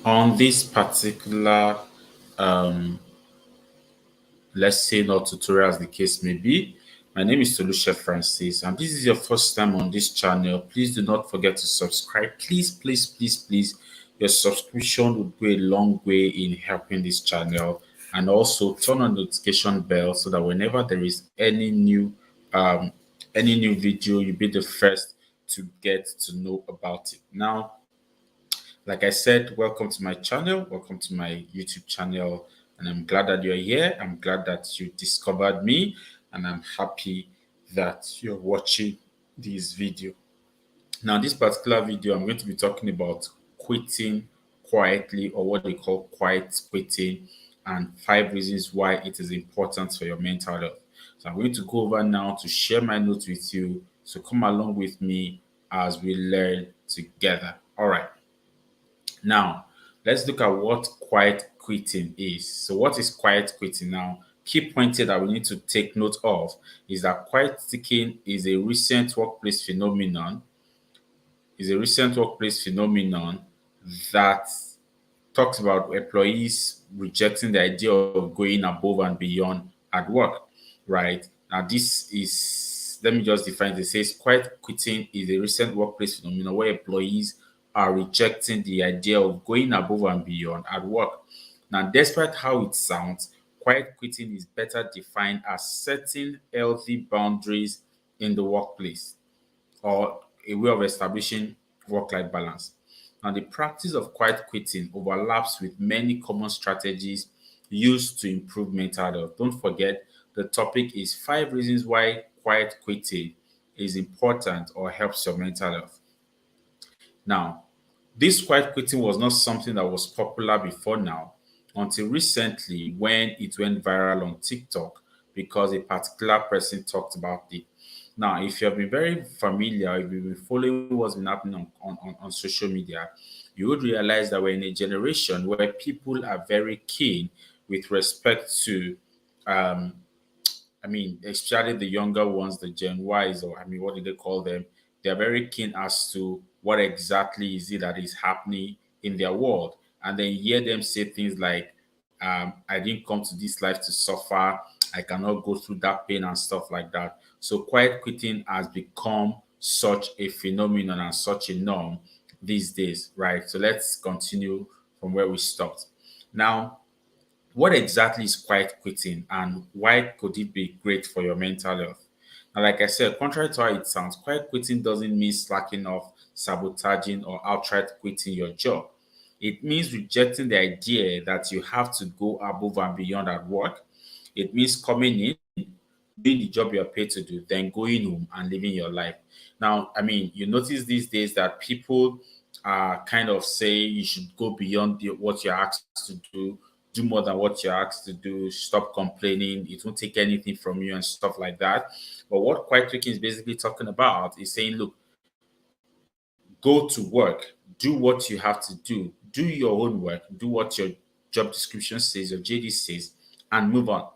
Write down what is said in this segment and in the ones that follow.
on this particular, let's say, not tutorial as the case may be. My name is Tolusha Francis, and this is your first time on this channel. Please do not forget to subscribe. Please, please, please, please. Your subscription would go a long way in helping this channel, and also turn on the notification bell so that whenever there is um, any new video, you'll be the first to get to know about it. Now, like I said, welcome to my channel, welcome to my YouTube channel, and I'm glad that you're here. I'm glad that you discovered me, and I'm happy that you're watching this video. Now, this particular video, I'm going to be talking about quitting quietly, or what they call quiet quitting, and 5 reasons why it is important for your mental health. So I'm going to go over now to share my notes with you. So come along with me as we learn together. All right. Now, let's look at what quiet quitting is. So, what is quiet quitting now? Key point here that we need to take note of is that quiet quitting is a recent workplace phenomenon. That talks about employees rejecting the idea of going above and beyond at work. Right now, this is, let me just define it. It says quiet quitting is a recent workplace phenomenon where employees are rejecting the idea of going above and beyond at work. Now, despite how it sounds, quiet quitting is better defined as setting healthy boundaries in the workplace, or a way of establishing work life balance. Now, the practice of quiet quitting overlaps with many common strategies used to improve mental health. Don't forget, the topic is 5 reasons why quiet quitting is important or helps your mental health. Now, this quiet quitting was not something that was popular before now, until recently when it went viral on TikTok because a particular person talked about it. Now, if you have been very familiar, if you've been following what's been happening on social media, you would realize that we're in a generation where people are very keen with respect to, um, especially the younger ones, the Gen Ys, or what do they call them? They're very keen as to what exactly is it that is happening in their world. And then you hear them say things like, I didn't come to this life to suffer. I cannot go through that pain and stuff like that. So quiet quitting has become such a phenomenon and such a norm these days, right? So let's continue from where we stopped. Now, what exactly is quiet quitting, and why could it be great for your mental health? Now, like I said, contrary to how it sounds, quiet quitting doesn't mean slacking off, sabotaging, or outright quitting your job. It means rejecting the idea that you have to go above and beyond at work. It means coming in, doing the job you're paid to do, then going home and living your life. Now, you notice these days that people kind of say you should go beyond what you're asked to do more than what you're asked to do, stop complaining, it won't take anything from you and stuff like that. But what quiet quitting is basically talking about is saying, look, go to work, do what you have to do your own work, do what your job description says, your JD says, and move on.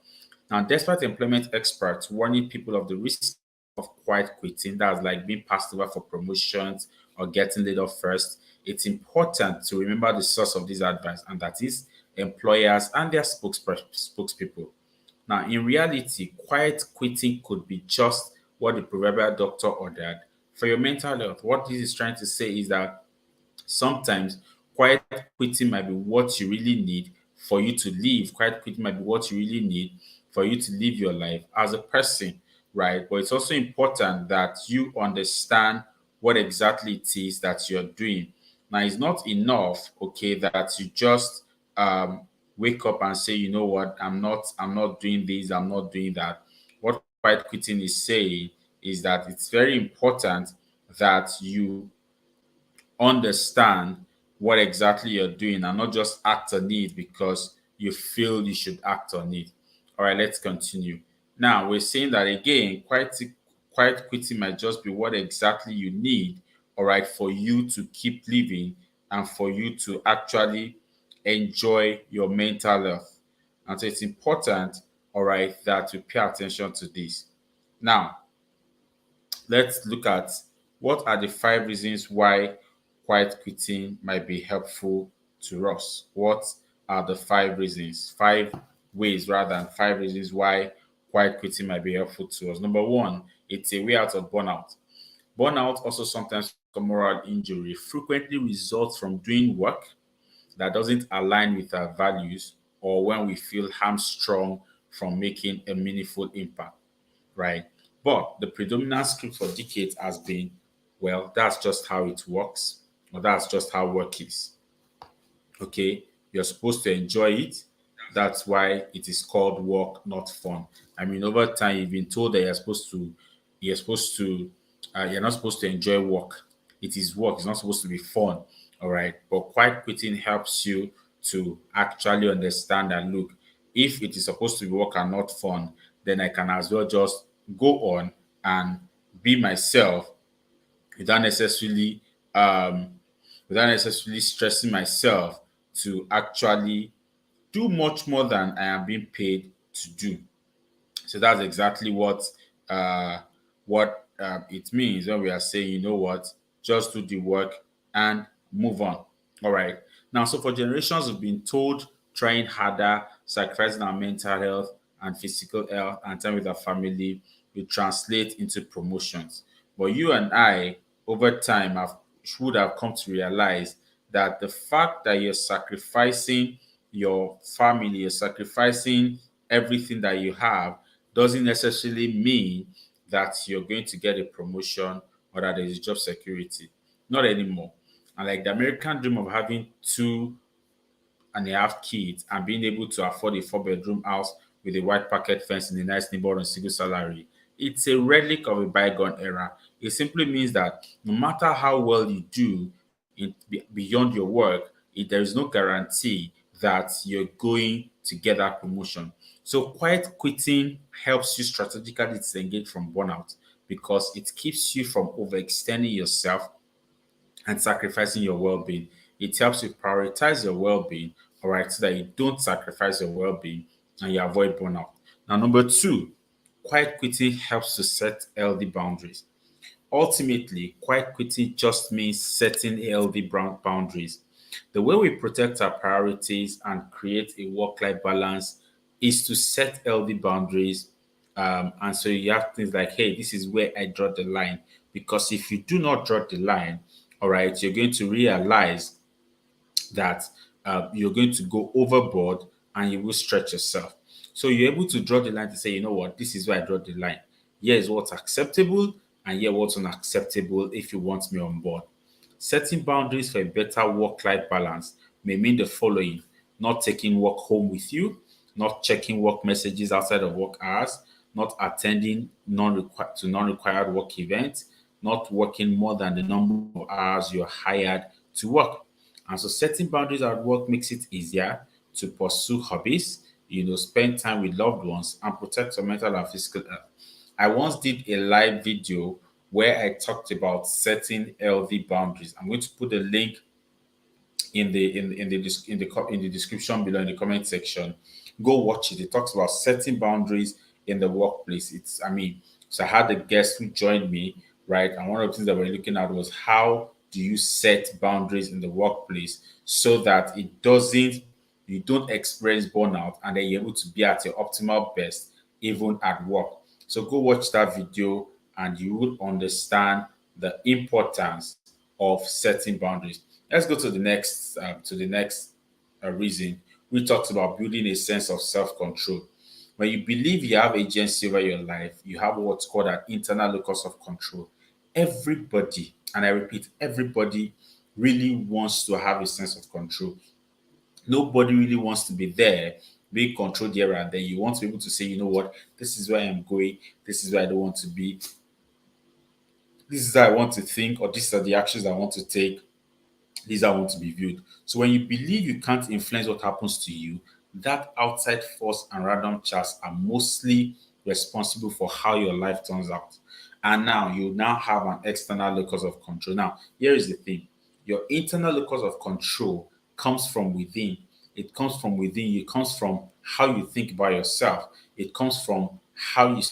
Now, despite employment experts warning people of the risk of quiet quitting, that's like being passed over for promotions or getting laid off first, it's important to remember the source of this advice, and that is employers and their spokespeople. Now, in reality, quiet quitting could be just what the proverbial doctor ordered for your mental health. What this is trying to say is that sometimes quiet quitting might be what you really need for you to live. Quiet quitting might be what you really need for you to live your life as a person, right? But it's also important that you understand what exactly it is that you're doing. Now, it's not enough, okay, that you just wake up and say, you know what, I'm not doing this, I'm not doing that. What quiet quitting is saying is that it's very important that you understand what exactly you're doing and not just act on it because you feel you should act on it. All right, let's continue. Now, we're saying that again, quiet quitting might just be what exactly you need, all right, for you to keep living and for you to actually enjoy your mental health. And so it's important, all right, that you pay attention to this. Now, let's look at what are the 5 reasons why quiet quitting might be helpful to us. What are the 5 reasons? 5 ways rather than 5 reasons why quiet quitting might be helpful to us. Number one, it's a way out of burnout. Burnout, also sometimes called moral injury, frequently results from doing work that doesn't align with our values or when we feel hamstrung from making a meaningful impact, right? But the predominant script for decades has been, well, that's just how it works, or that's just how work is. Okay, you're supposed to enjoy it. That's why it is called work, not fun. I mean, over time, you've been told that you're not supposed to enjoy work. It is work. It's not supposed to be fun. All right. But quiet quitting helps you to actually understand that, look, if it is supposed to be work and not fun, then I can as well just go on and be myself without necessarily um without necessarily stressing myself to actually do much more than I am being paid to do. So that's exactly what it means when we are saying, you know what, just do the work and move on. All right. Now, so for generations, we've been told trying harder, sacrificing our mental health and physical health and time with our family will translate into promotions. But you and I, over time, would have come to realize that the fact that you're sacrificing your family, you're sacrificing everything that you have, doesn't necessarily mean that you're going to get a promotion or that there's job security. Not anymore. And like the American dream of having 2.5 kids and being able to afford a 4 bedroom house with a white picket fence in a nice neighborhood on single salary, it's a relic of a bygone era. It simply means that no matter how well you do beyond your work, there is no guarantee that you're going to get that promotion. So quiet quitting helps you strategically disengage from burnout because it keeps you from overextending yourself and sacrificing your well-being. It helps you prioritize your well-being, all right, so that you don't sacrifice your well-being and you avoid burnout. Now, number two, quiet quitting helps to set healthy boundaries. Ultimately, quiet quitting just means setting healthy boundaries. The way we protect our priorities and create a work-life balance is to set healthy boundaries. And so you have things like, hey, this is where I draw the line. Because if you do not draw the line, all right, you're going to realize that you're going to go overboard and you will stretch yourself. So you're able to draw the line to say, you know what, this is where I draw the line. Here is what's acceptable, and here what's unacceptable if you want me on board. Setting boundaries for a better work life balance may mean the following: not taking work home with you, not checking work messages outside of work hours, not attending non required work events, not working more than the number of hours you're hired to work. And so setting boundaries at work makes it easier to pursue hobbies, spend time with loved ones and protect your mental and physical health. I once did a live video where I talked about setting healthy boundaries. I'm going to put the link in the description below in the comment section. Go watch it. It talks about setting boundaries in the workplace. So I had a guest who joined me, right? And one of the things that we're looking at was how do you set boundaries in the workplace so that you don't experience burnout and then you're able to be at your optimal best even at work. So go watch that video and you will understand the importance of setting boundaries. Let's go to the next reason. We talked about building a sense of self-control. When you believe you have agency over your life, you have what's called an internal locus of control. Everybody, and I repeat, everybody really wants to have a sense of control. Nobody really wants to be there, being controlled here and there. You want to be able to say, you know what, this is where I'm going, this is where I don't want to be, this is how I want to think, or these are the actions I want to take, these are want to be viewed. So when you believe you can't influence what happens to you, that outside force and random chance are mostly responsible for how your life turns out. And now you now have an external locus of control. Now, here is the thing. Your internal locus of control comes from within. It comes from within you. It comes from how you think about yourself. It comes from how you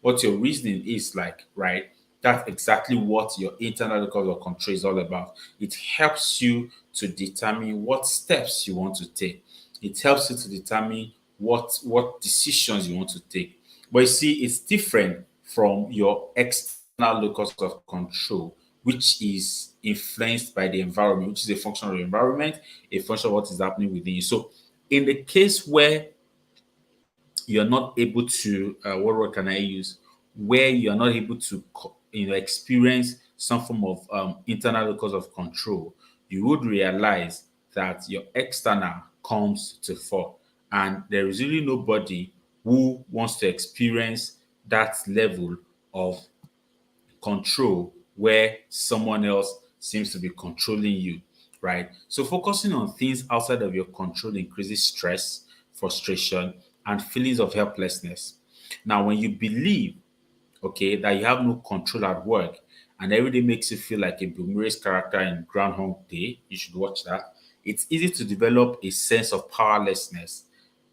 what your reasoning is like, right? That's exactly what your internal locus of control is all about. It helps you to determine what steps you want to take. It helps you to determine what decisions you want to take. But you see, it's different from your external locus of control, which is influenced by the environment, which is a function of the environment, a function of what is happening within you. So, in the case where you're not able to, what word can I use? Where you're not able to, experience some form of internal locus of control, you would realize that your external comes to fore, and there is really nobody who wants to experience that level of control where someone else seems to be controlling you, right? So focusing on things outside of your control increases stress, frustration, and feelings of helplessness. Now, when you believe, okay, that you have no control at work and every day makes you feel like a Boomerang's character in Groundhog Day, you should watch that. It's easy to develop a sense of powerlessness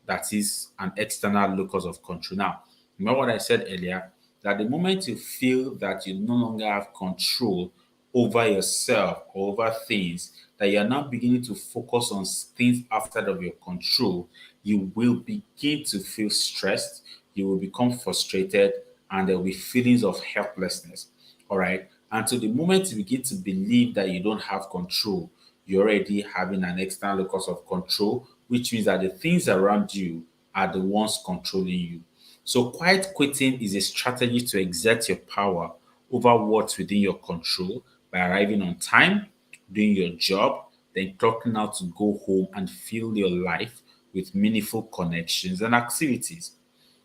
that is an external locus of control. Now, remember what I said earlier, that the moment you feel that you no longer have control over yourself or over things, that you're now beginning to focus on things outside of your control, you will begin to feel stressed, you will become frustrated, and there will be feelings of helplessness. All right. And so the moment you begin to believe that you don't have control, you're already having an external locus of control, which means that the things around you are the ones controlling you. So quiet quitting is a strategy to exert your power over what's within your control by arriving on time, doing your job, then clocking out to go home and fill your life with meaningful connections and activities.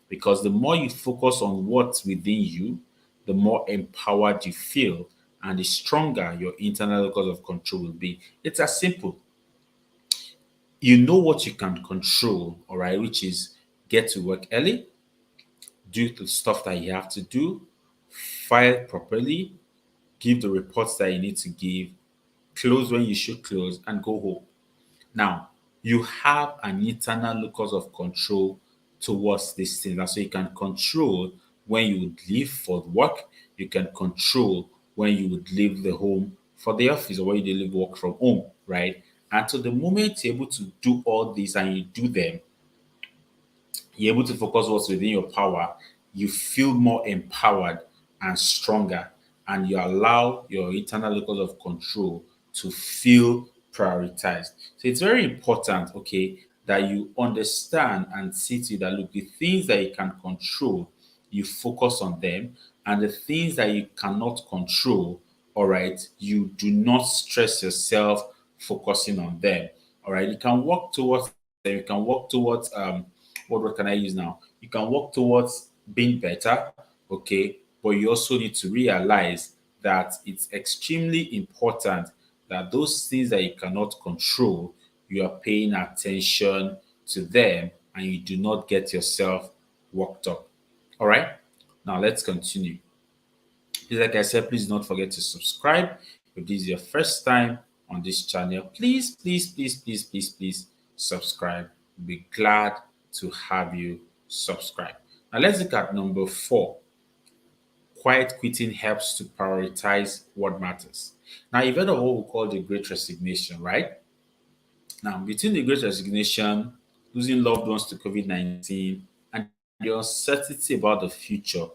Because the more you focus on what's within you, the more empowered you feel and the stronger your internal locus of control will be. It's as simple. You know what you can control, all right, which is get to work early, do the stuff that you have to do, file properly, give the reports that you need to give, close when you should close, and go home. Now, you have an internal locus of control towards these things. And so you can control when you would leave for work, you can control when you would leave the home for the office or when you leave work from home, right? And so the moment you're able to do all these and you do them, you're able to focus what's within your power, you feel more empowered and stronger, and you allow your internal locus of control to feel prioritized. So it's very important, okay, that you understand and see to it that look, the things that you can control, you focus on them, and the things that you cannot control, all right, you do not stress yourself focusing on them. All right, you can work towards them, you can work towards what word can I use now? You can work towards being better, okay, but you also need to realize that it's extremely important that those things that you cannot control, you are paying attention to them and you do not get yourself worked up. All right, now let's continue. Please, like I said, please don't forget to subscribe. If this is your first time on this channel, please subscribe. We'll be glad to have you subscribe. Now let's look at number 4. Quiet quitting helps to prioritize what matters. Now you've heard of what we call the Great Resignation, right? Now between the Great Resignation, losing loved ones to COVID-19, and the uncertainty about the future,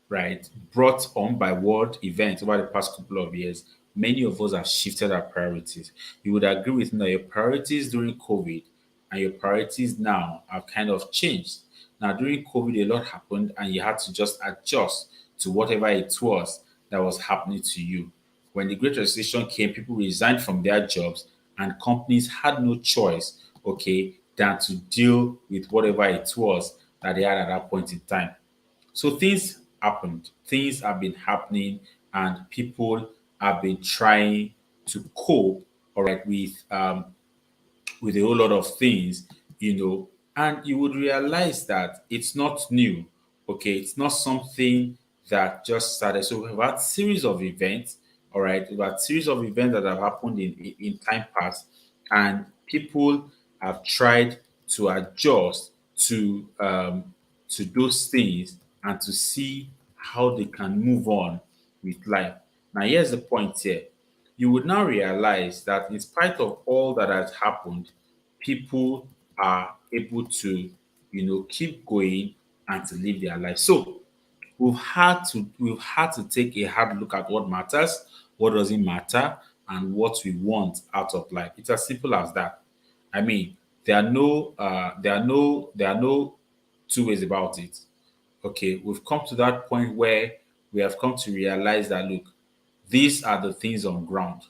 right, brought on by world events over the past couple of years, many of us have shifted our priorities. You would agree with me that your priorities during COVID and your priorities now have kind of changed. Now, during COVID, a lot happened, and you had to just adjust to whatever it was that was happening to you. When the Great Recession came, people resigned from their jobs, and companies had no choice, okay, than to deal with whatever it was that they had at that point in time. So things happened, things have been happening, and people have been trying to cope, all right, with a whole lot of things, and you would realize that it's not new. Okay, it's not something that just started. So we've had series of events, all right, we've had series of events that have happened in time past, and people have tried to adjust to those things and to see how they can move on with life. Now, here's the point here. You would now realize that in spite of all that has happened, people are able to, keep going and to live their life. So we've had to take a hard look at what matters, what doesn't matter, and what we want out of life. It's as simple as that. I mean, there are no two ways about it. Okay, we've come to that point where we have come to realize that, look, these are the things on ground.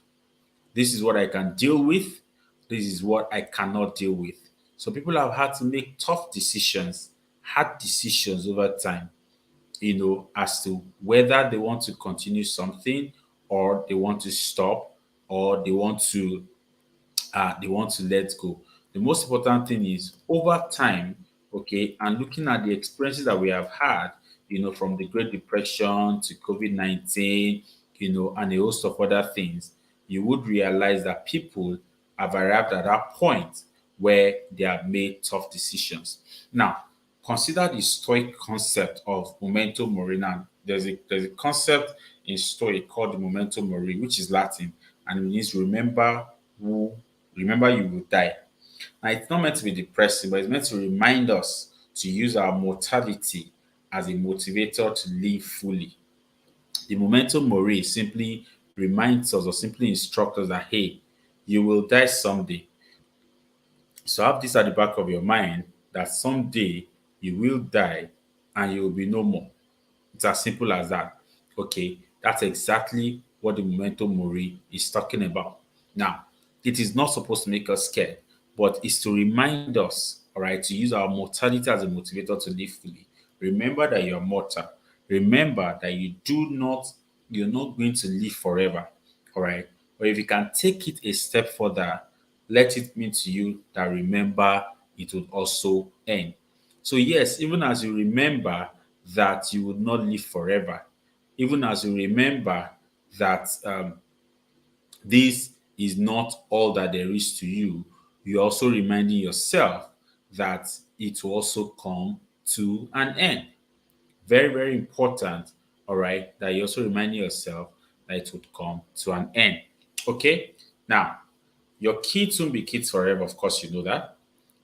This is what I can deal with. This is what I cannot deal with. So people have had to make tough decisions, hard decisions over time, as to whether they want to continue something, or they want to stop, or they want to let go. The most important thing is over time, okay, and looking at the experiences that we have had, from the Great Depression to COVID-19, and a host of other things, you would realize that people have arrived at that point where they have made tough decisions. Now, consider the Stoic concept of memento mori. Now, there's a concept in Stoic called the memento mori, which is Latin, and it means who remember you will die. Now, it's not meant to be depressing, but it's meant to remind us to use our mortality as a motivator to live fully. The memento mori simply reminds us or simply instructs us that, hey, you will die someday. So have this at the back of your mind that someday you will die and you will be no more. It's as simple as that. Okay, that's exactly what the memento mori is talking about. Now, it is not supposed to make us scared, but it's to remind us, all right, to use our mortality as a motivator to live fully. Remember that you're mortal. Remember that you're not going to live forever. All right. But if you can take it a step further, let it mean to you that remember it will also end. So, yes, even as you remember that you would not live forever, even as you remember that this is not all that there is to you, you're also reminding yourself that it will also come to an end. Very, very important, all right, that you're also reminding yourself that it would come to an end. Okay? Now, your kids won't be kids forever. Of course, you know that.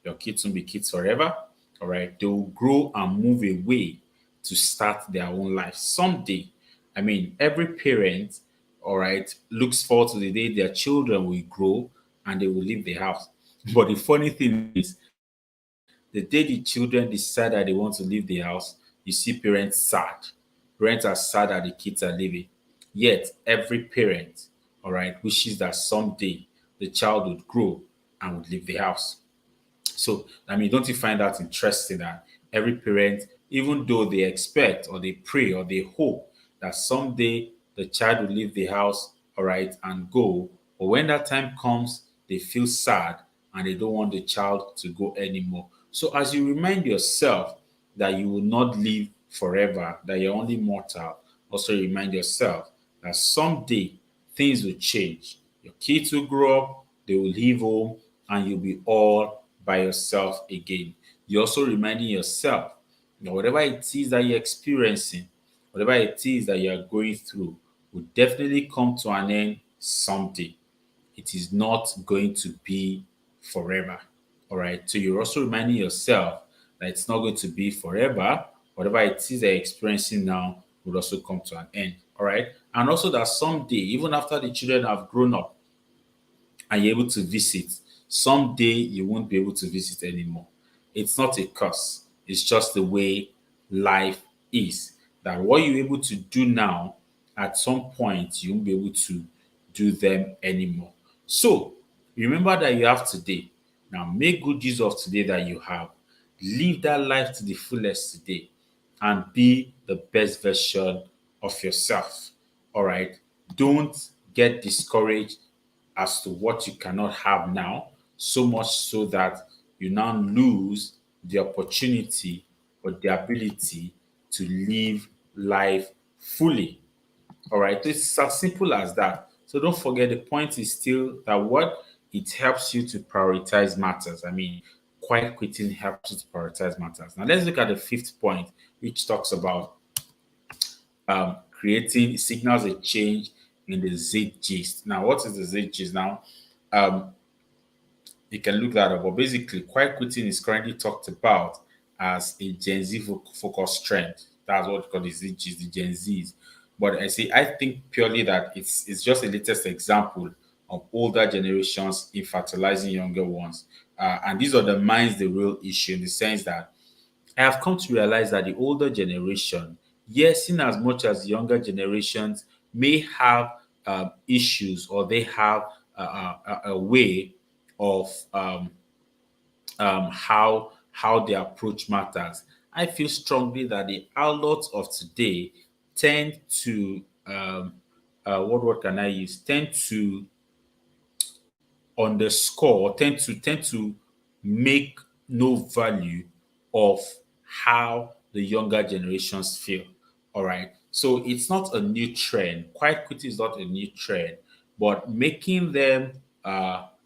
Your kids won't be kids forever. All right. They will grow and move away to start their own life someday. I mean, every parent, all right, looks forward to the day their children will grow and they will leave the house. But the funny thing is, the day the children decide that they want to leave the house, you see parents sad. Parents are sad that the kids are leaving. Yet every parent, all right, wishes that someday the child would grow and would leave the house. So, I mean, don't you find that interesting that every parent, even though they expect or they pray or they hope that someday the child will leave the house, all right, and go, but when that time comes, they feel sad and they don't want the child to go anymore. So, as you remind yourself that you will not live forever, that you're only mortal, also remind yourself that someday things will change. Your kids will grow up, they will leave home, and you'll be all by yourself again. You're also reminding yourself that whatever it is that you're experiencing, whatever it is that you're going through, will definitely come to an end someday. It is not going to be forever. All right. So you're also reminding yourself that it's not going to be forever. Whatever it is that you're experiencing now will also come to an end. All right. And also that someday, even after the children have grown up, and you're able to visit. Someday you won't be able to visit anymore. It's not a curse, it's just the way life is. That what you're able to do now, at some point, you won't be able to do them anymore. So remember that you have today. Now make good use of today that you have. Live that life to the fullest today and be the best version of yourself. All right. Don't get discouraged as to what you cannot have now, so much so that you now lose the opportunity or the ability to live life fully. All right, it's as simple as that. So don't forget the point is still that what it helps you to prioritize matters. I mean, quiet quitting helps you to prioritize matters. Now let's look at the fifth point, which talks about creating signals a change in the Z gist. Now, what is the Z gist? Now, um, you can look that up. But basically, quiet quitting is currently talked about as a Gen Z focused trend. That's what we call the ZGs, the Gen Zs. But I think purely that it's just a latest example of older generations infantilizing younger ones. And these undermines the real issue in the sense that I have come to realize that the older generation, yes, in as much as younger generations may have issues or they have a way of how they approach matters. I feel strongly that the adults of today tend to what word can I use? Tend to underscore, tend to make no value of how the younger generations feel. All right. So it's not a new trend. Quiet quitting is not a new trend, but making them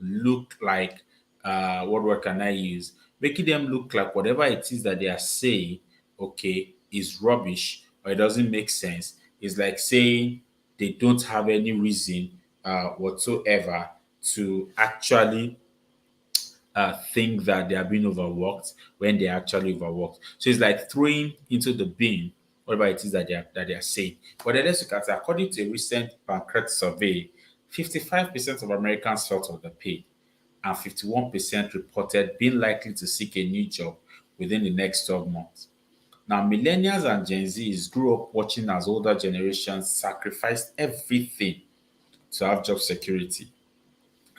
look like what word can I use? Making them look like whatever it is that they are saying, okay, is rubbish or it doesn't make sense. It's like saying they don't have any reason whatsoever to actually think that they are being overworked when they are actually overworked. So it's like throwing into the bin whatever it is that they are saying. But then let's look at it. According to a recent Bankrate survey, 55% of Americans felt underpaid, and 51% reported being likely to seek a new job within the next 12 months. Now, millennials and Gen Zs grew up watching as older generations sacrificed everything to have job security.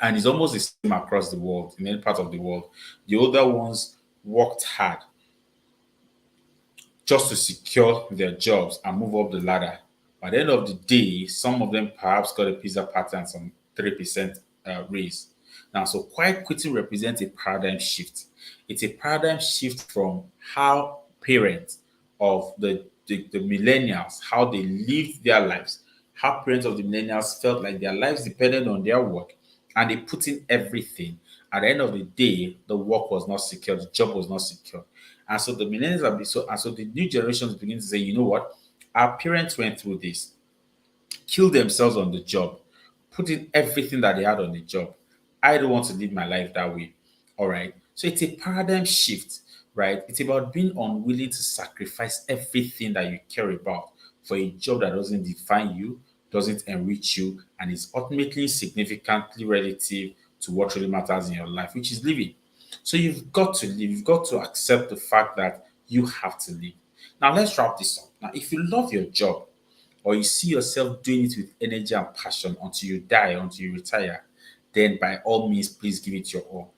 And it's almost the same across the world, in any part of the world. The older ones worked hard just to secure their jobs and move up the ladder. By the end of the day, some of them perhaps got a pizza party and some 3% raise. Now, so quiet quitting represents a paradigm shift. It's a paradigm shift from how parents of the millennials, how they lived their lives, how parents of the millennials felt like their lives depended on their work and they put in everything. At the end of the day, the work was not secure, the job was not secure. And so the millennials are so and so the new generations begin to say, you know what? Our parents went through this, killed themselves on the job, put in everything that they had on the job. I don't want to live my life that way. All right. So it's a paradigm shift, right? It's about being unwilling to sacrifice everything that you care about for a job that doesn't define you, doesn't enrich you, and is ultimately significantly relative to what really matters in your life, which is living. So you've got to live, you've got to accept the fact that you have to live. Now let's wrap this up. Now, if you love your job, or you see yourself doing it with energy and passion until you die, until you retire, then by all means, please give it your all.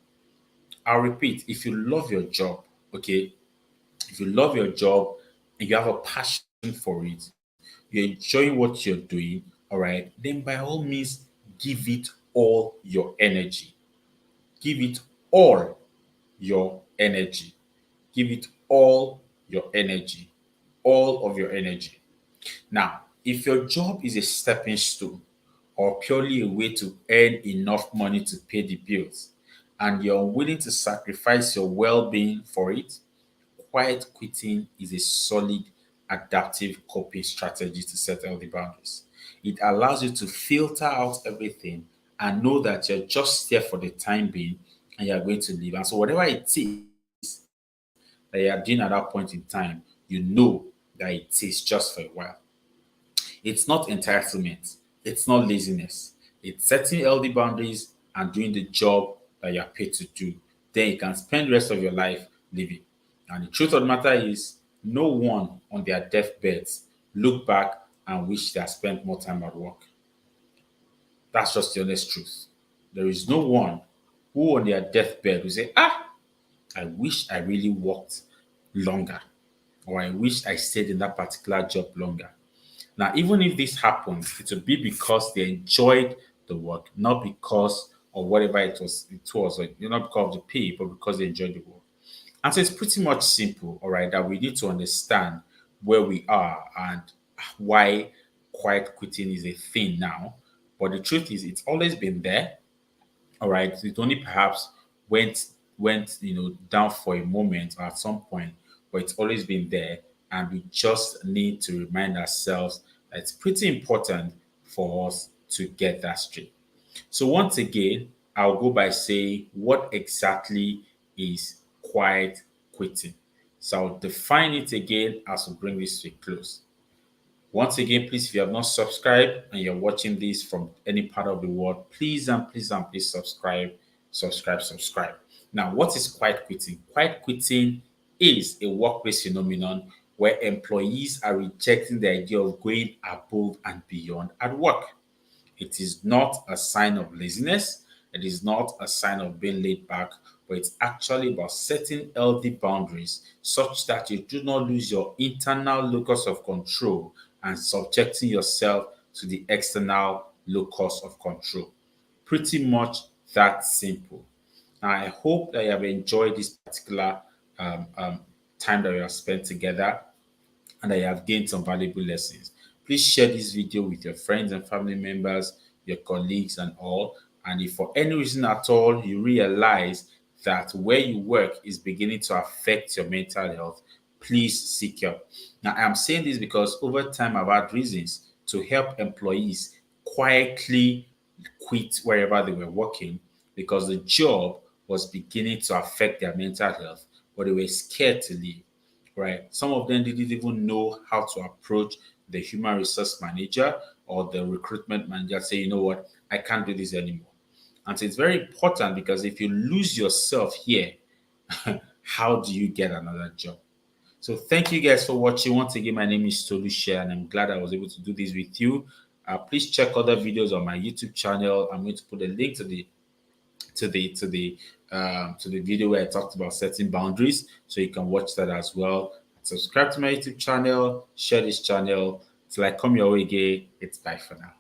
I'll repeat, if you love your job, okay, if you love your job and you have a passion for it, you're enjoying what you're doing, all right, then by all means, give it all your energy. Give it all your energy. Give it all your energy. All of your energy. Now, if your job is a stepping stone or purely a way to earn enough money to pay the bills, and you're willing to sacrifice your well being for it, quiet quitting is a solid adaptive coping strategy to set healthy boundaries. It allows you to filter out everything and know that you're just there for the time being and you're going to leave. And so, whatever it is that you're doing at that point in time, you know that it is just for a while. It's not entitlement. It's not laziness. It's setting healthy boundaries and doing the job that you're paid to do. Then you can spend the rest of your life living. And the truth of the matter is, no one on their deathbeds look back and wish they had spent more time at work. That's just the honest truth. There is no one who on their deathbed will say, I wish I really worked longer, or I wish I stayed in that particular job longer. Now, even if this happens, it will be because they enjoyed the work, not because of whatever it was, or not because of the pay, but because they enjoyed the work. And so it's pretty much simple, all right, that we need to understand where we are and why quiet quitting is a thing now. But the truth is, it's always been there, all right. It only perhaps went went, down for a moment or at some point, but it's always been there. And we just need to remind ourselves that it's pretty important for us to get that straight. So once again, I'll go by saying what exactly is quiet quitting. So I'll define it again as we bring this to a close. Once again, please, if you have not subscribed and you're watching this from any part of the world, please subscribe, subscribe. Now, what is quiet quitting? Quiet quitting is a workplace phenomenon where employees are rejecting the idea of going above and beyond at work. It is not a sign of laziness. It is not a sign of being laid back, but it's actually about setting healthy boundaries such that you do not lose your internal locus of control and subjecting yourself to the external locus of control. Pretty much that simple. Now, I hope that you have enjoyed this particular um, um, time that we have spent together and that you have gained some valuable lessons. Please share this video with your friends and family members, your colleagues, and all. And if for any reason at all you realize that where you work is beginning to affect your mental health, please seek help. Now, I'm saying this because over time I've had reasons to help employees quietly quit wherever they were working because the job was beginning to affect their mental health, but they were scared to leave, right? Some of them didn't even know how to approach the human resource manager or the recruitment manager, say, you know what, I can't do this anymore. And so it's very important because if you lose yourself here, how do you get another job? So thank you guys for watching. Once again, my name is Tolusha, and I'm glad I was able to do this with you. Please check other videos on my YouTube channel. I'm going to put a link to the video where I talked about setting boundaries, so you can watch that as well. Subscribe to my YouTube channel, share this channel. Till I come your way again, it's bye for now.